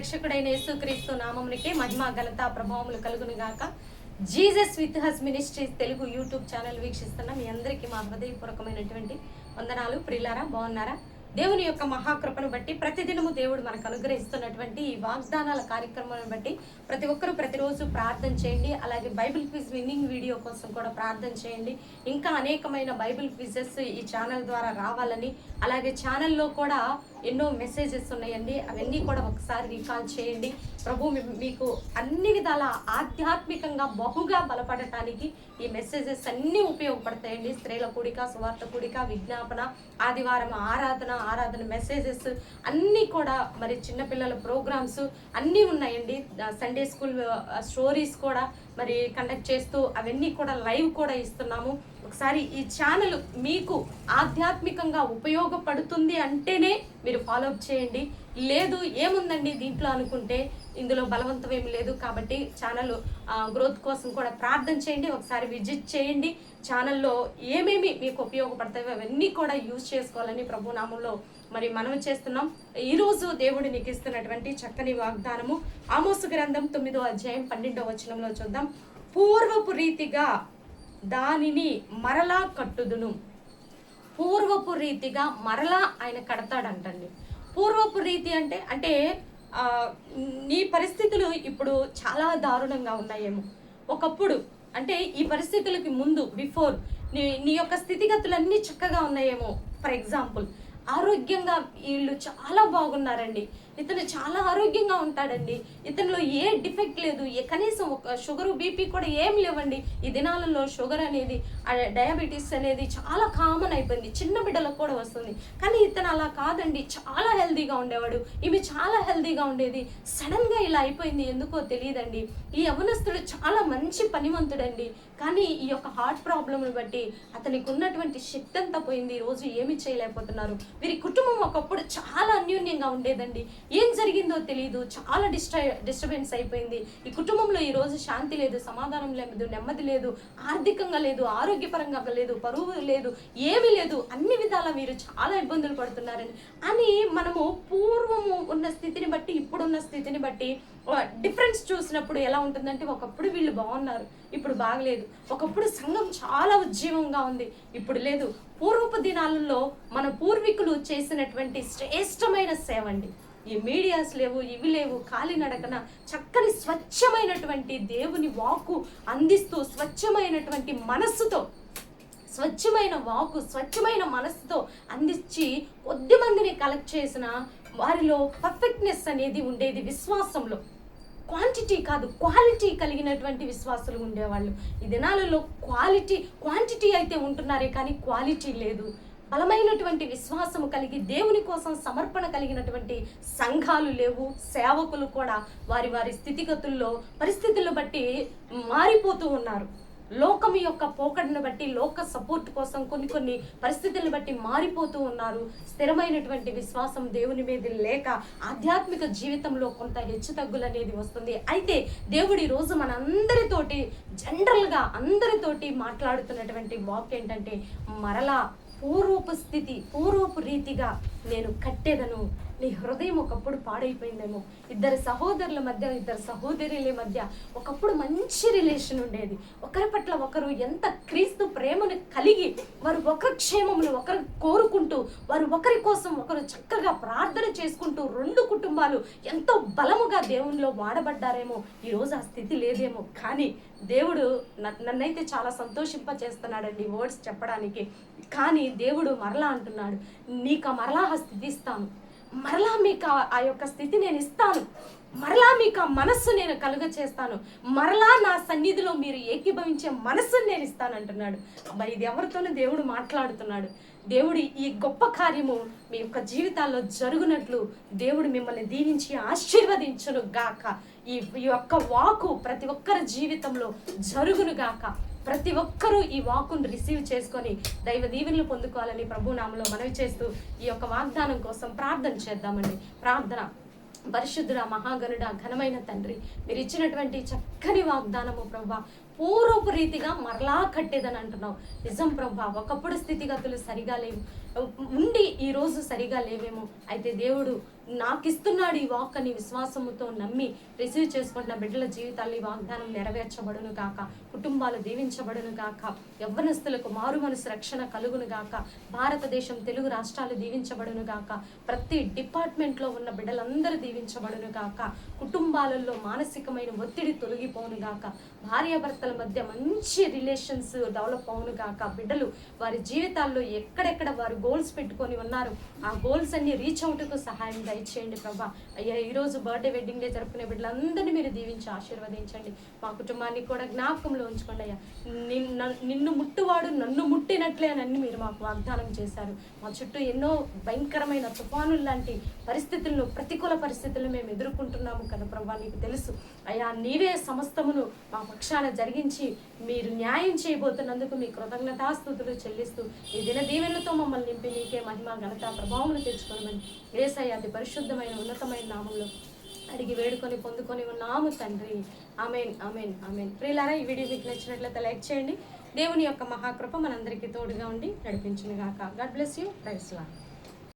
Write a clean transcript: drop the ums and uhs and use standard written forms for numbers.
రక్షకుడైన యేసుక్రీస్తు నామమునికే మహిమ ఘనత ప్రభావములు కలుగును గాక. Jesus with has ministries Telugu YouTube channel వీక్షిస్తున్న మీ అందరికీ మా హృదయపూర్వకమైనటువంటి వందనాలు. ప్రియులారా, బాగున్నారా? దేవుని యొక్క మహాకృపను బట్టి ప్రతిదినము దేవుడు మనకు అనుగ్రహిస్తున్నటువంటి ఈ వాగ్దానాల కార్యక్రమాలను బట్టి ప్రతి ఒక్కరూ ప్రతిరోజు ప్రార్థన చేయండి. అలాగే బైబిల్ క్విజ్ విన్నింగ్ వీడియో కోసం కూడా ప్రార్థన చేయండి. ఇంకా అనేకమైన బైబిల్ క్విజెస్ ఈ ఛానల్ ద్వారా రావాలని, అలాగే ఛానల్లో కూడా ఎన్నో మెసేజెస్ ఉన్నాయండి, అవన్నీ కూడా ఒకసారి రీకాల్ చేయండి. ప్రభు మీకు అన్ని విధాల ఆధ్యాత్మికంగా బహుగా బలపడటానికి ఈ మెసేజెస్ అన్నీ ఉపయోగపడతాయండి. స్త్రీల కూడిక, సువార్త కూడిక, విజ్ఞాపన, ఆదివారం ఆరాధన మెసేజెస్ అన్నీ కూడా, మరి చిన్నపిల్లల ప్రోగ్రామ్స్ అన్నీ ఉన్నాయండి. సండే స్కూల్ స్టోరీస్ కూడా మరి కండక్ట్ చేస్తూ అవన్నీ కూడా లైవ్ కూడా ఇస్తున్నాము. ఒకసారి ఈ ఛానల్ మీకు ఆధ్యాత్మికంగా ఉపయోగపడుతుంది అంటేనే మీరు ఫాలో అప్ చేయండి. లేదు ఏముందండి దీంట్లో అనుకుంటే ఇందులో బలవంతం ఏమి లేదు. కాబట్టి ఛానల్ గ్రోత్ కోసం కూడా ప్రార్థన చేయండి. ఒకసారి విజిట్ చేయండి. ఛానల్లో ఏమేమి మీకు ఉపయోగపడతాయో అవన్నీ కూడా యూజ్ చేసుకోవాలని ప్రభు నామంలో మరి మనం చేస్తున్నాం. ఈరోజు దేవుడు నీకు ఇస్తున్నటువంటి చక్కని వాగ్దానము ఆమోసు గ్రంథం 9వ అధ్యాయం 12వ వచనంలో చూద్దాం. పూర్వపు రీతిగా దానిని మరలా కట్టుదును. పూర్వపు రీతిగా మరలా ఆయన కడతాడంటండి. పూర్వపు రీతి అంటే నీ పరిస్థితులు ఇప్పుడు చాలా దారుణంగా ఉన్నాయేమో. ఒకప్పుడు అంటే ఈ పరిస్థితులకి ముందు బిఫోర్ నీ యొక్క స్థితిగతులన్నీ చక్కగా ఉన్నాయేమో. ఫర్ ఎగ్జాంపుల్, ఆరోగ్యంగా వీళ్ళు చాలా బాగున్నారండి, ఇతను చాలా ఆరోగ్యంగా ఉంటాడండి, ఇతనిలో ఏ డిఫెక్ట్ లేదు, కనీసం ఒక షుగరు బీపీ కూడా ఏం లేవండి. ఈ దినాలలో షుగర్ అనేది, డయాబెటీస్ అనేది చాలా కామన్ అయిపోయింది, చిన్న బిడ్డలకు కూడా వస్తుంది. కానీ ఇతను అలా కాదండి, చాలా హెల్దీగా ఉండేవాడు, ఈమె చాలా హెల్దీగా ఉండేది. సడన్గా ఇలా అయిపోయింది, ఎందుకో తెలియదండి. ఈ యవనస్తుడు చాలా మంచి పనివంతుడండి, కానీ ఈ యొక్క హార్ట్ ప్రాబ్లమ్ని బట్టి అతనికి ఉన్నటువంటి శక్తి అంతా పోయింది. ఈరోజు ఏమి చేయలేకపోతున్నారు. వీరి కుటుంబం ఒకప్పుడు చాలా అన్యోన్యంగా ఉండేదండి, ఏం జరిగిందో తెలియదు, చాలా డిస్టర్బెన్స్ అయిపోయింది. ఈ కుటుంబంలో ఈరోజు శాంతి లేదు, సమాధానం లేదు, నెమ్మది లేదు, ఆర్థికంగా లేదు, ఆరోగ్యపరంగా లేదు, పరువు లేదు, ఏమీ లేదు, అన్ని విధాల మీరు చాలా ఇబ్బందులు పడుతున్నారని అని మనము పూర్వము ఉన్న స్థితిని బట్టి ఇప్పుడున్న స్థితిని బట్టి డిఫరెన్స్ చూసినప్పుడు ఎలా ఉంటుందంటే, ఒకప్పుడు వీళ్ళు బాగున్నారు, ఇప్పుడు బాగలేదు. ఒకప్పుడు సంఘం చాలా ఉజ్జీవంగా ఉంది, ఇప్పుడు లేదు. పూర్వపు దినాలలో మన పూర్వీకులు చేసినటువంటి శ్రేష్టమైన సేవ అండి. ఈ మీడియాస్ లేవు, ఇవి లేవు, కాలినడకన చక్కని స్వచ్ఛమైనటువంటి దేవుని వాక్కు అందిస్తూ, స్వచ్ఛమైనటువంటి మనస్సుతో, స్వచ్ఛమైన వాక్కు, స్వచ్ఛమైన మనస్సుతో అందించి కొద్ది మందిని కలెక్ట్ చేసిన వారిలో పర్ఫెక్ట్నెస్ అనేది ఉండేది. విశ్వాసంలో క్వాంటిటీ కాదు, క్వాలిటీ కలిగినటువంటి విశ్వాసులు ఉండేవాళ్ళు. ఈ దినాలలో క్వాంటిటీ అయితే ఉంటున్నారే కానీ క్వాలిటీ లేదు. బలమైనటువంటి విశ్వాసము కలిగి దేవుని కోసం సమర్పణ కలిగినటువంటి సంఘాలు లేవు. సేవకులు కూడా వారి స్థితిగతుల్లో పరిస్థితులను బట్టి మారిపోతూ ఉన్నారు. లోకం యొక్క పోకడను బట్టి, లోక సపోర్ట్ కోసం కొన్ని పరిస్థితులను బట్టి మారిపోతూ ఉన్నారు. స్థిరమైనటువంటి విశ్వాసం దేవుని మీద లేక ఆధ్యాత్మిక జీవితంలో కొంత హెచ్చు తగ్గులు అనేది వస్తుంది. అయితే దేవుడు ఈరోజు మనందరితోటి జనరల్గా అందరితోటి మాట్లాడుతున్నటువంటి వాక్ ఏంటంటే, మరలా పూర్వపు స్థితి, పూర్వపు రీతిగా నేను కట్టేదను. నీ హృదయం ఒకప్పుడు పాడైపోయిందేమో. ఇద్దరు సహోదరుల మధ్య, ఇద్దరు సహోదరుల మధ్య ఒకప్పుడు మంచి రిలేషన్ ఉండేది. ఒకరి పట్ల ఒకరు ఎంత క్రీస్తు ప్రేమను కలిగి, వారు ఒకరి క్షేమమును ఒకరు కోరుకుంటూ, వారు ఒకరి కోసం ఒకరు చక్కగా ప్రార్థన చేసుకుంటూ, రెండు కుటుంబాలు ఎంతో బలముగా దేవునిలో వాడబడ్డారేమో. ఈరోజు ఆ స్థితి లేదేమో. కానీ దేవుడు నన్నైతే చాలా సంతోషింప చేస్తున్నాడండి వర్డ్స్ చెప్పడానికి. కానీ దేవుడు మరలా అంటున్నాడు, నీకు మరలా ఆ స్థితి ఇస్తాను, మరలా మీకు ఆ యొక్క స్థితి నేను ఇస్తాను, మరలా మీకు ఆ మనస్సు నేను కలుగ చేస్తాను, మరలా నా సన్నిధిలో మీరు ఏకీభవించే మనస్సును నేను ఇస్తాను అంటున్నాడు. అబ్బా, ఇది ఎవరితోనూ దేవుడు మాట్లాడుతున్నాడు. దేవుడు ఈ గొప్ప కార్యము మీ యొక్క జీవితాల్లో జరుగునట్లు దేవుడు మిమ్మల్ని దీవించి ఆశీర్వదించును గాక. ఈ యొక్క వాకు ప్రతి ఒక్కరి జీవితంలో జరుగును గాక. ప్రతి ఒక్కరూ ఈ వాక్కును రిసీవ్ చేసుకొని దైవ దీవెనలు పొందుకోవాలని ప్రభు నామములో మనవి చేస్తూ ఈ యొక్క వాగ్దానం కోసం ప్రార్థన చేద్దామండి. ప్రార్థన. పరిశుద్ధుడ, మహాగణుడ, ఘనమైన తండ్రి, మీరు ఇచ్చినటువంటి చక్కని వాగ్దానము ప్రభా, పూర్వపు రీతిగా మరలా కట్టేదని అంటున్నావు. నిజం ప్రభా, ఒకప్పుడు స్థితిగతులు సరిగా లేవు, ఉండి ఈరోజు సరిగా లేవేమో. అయితే దేవుడు నాకు ఇస్తున్నాడు ఈ వాక్ అని విశ్వాసముతో నమ్మి రిసీవ్ చేసుకుంటున్న బిడ్డల జీవితాల్లో ఈ వాగ్దానం నెరవేర్చబడును గాక, కుటుంబాలు దీవించబడును గాక, యవ్వనస్తులకు మారు మనసు రక్షణ కలుగును గాక, భారతదేశం తెలుగు రాష్ట్రాలు దీవించబడును గాక, ప్రతి డిపార్ట్మెంట్లో ఉన్న బిడ్డలందరూ దీవించబడును గాక, కుటుంబాలలో మానసికమైన ఒత్తిడి తొలగిపోను గాక, భార్యాభర్తల మధ్య మంచి రిలేషన్స్ డెవలప్ అవును గాక, బిడ్డలు వారి జీవితాల్లో ఎక్కడెక్కడ వారు గోల్స్ పెట్టుకొని ఉన్నారు ఆ గోల్స్ అన్ని రీచ్ అవుట్కు సహాయం దయచేయండి ప్రభా. అయ్యా ఈరోజు బర్త్డే వెడ్డింగ్ డే జరుపుకునే బిడ్డలందరినీ మీరు దీవించి ఆశీర్వదించండి. మా కుటుంబాన్ని కూడా జ్ఞాపకంలో ఉంచుకోండి అయ్యా. నిన్ను ముట్టువాడు నన్ను ముట్టినట్లే అని మీరు మాకు వాగ్దానం చేశారు. మా చుట్టూ ఎన్నో భయంకరమైన తుఫానులు లాంటి పరిస్థితులను, ప్రతికూల పరిస్థితులను మేము ఎదుర్కొంటున్నాము కదా ప్రభా, నీకు తెలుసు అయ్యా. నీవే సమస్తమును మా పక్షాన జరిగించి మీరు న్యాయం చేయబోతున్నందుకు మీ కృతజ్ఞతాస్తుతులు చెల్లిస్తూ ఈ దిన దీవెనలతో మమ్మల్ని నింపి నీకే మహిమ ఘనత ప్రభావములు తెచ్చుకోమని యేసయ్య అతి పరిశుద్ధమైన ఉన్నతమైన నామంలో అడిగి వేడుకొని పొందుకొని ఉన్నాము తండ్రి. Amen amen amen. ప్రియులారా, ఈ వీడియో మీకు నచ్చినట్లయితే లైక్ చేయండి. దేవుని యొక్క మహాకృప మనందరికీ తోడుగా ఉండి నడిపించును గాక. God bless you. Praise lord.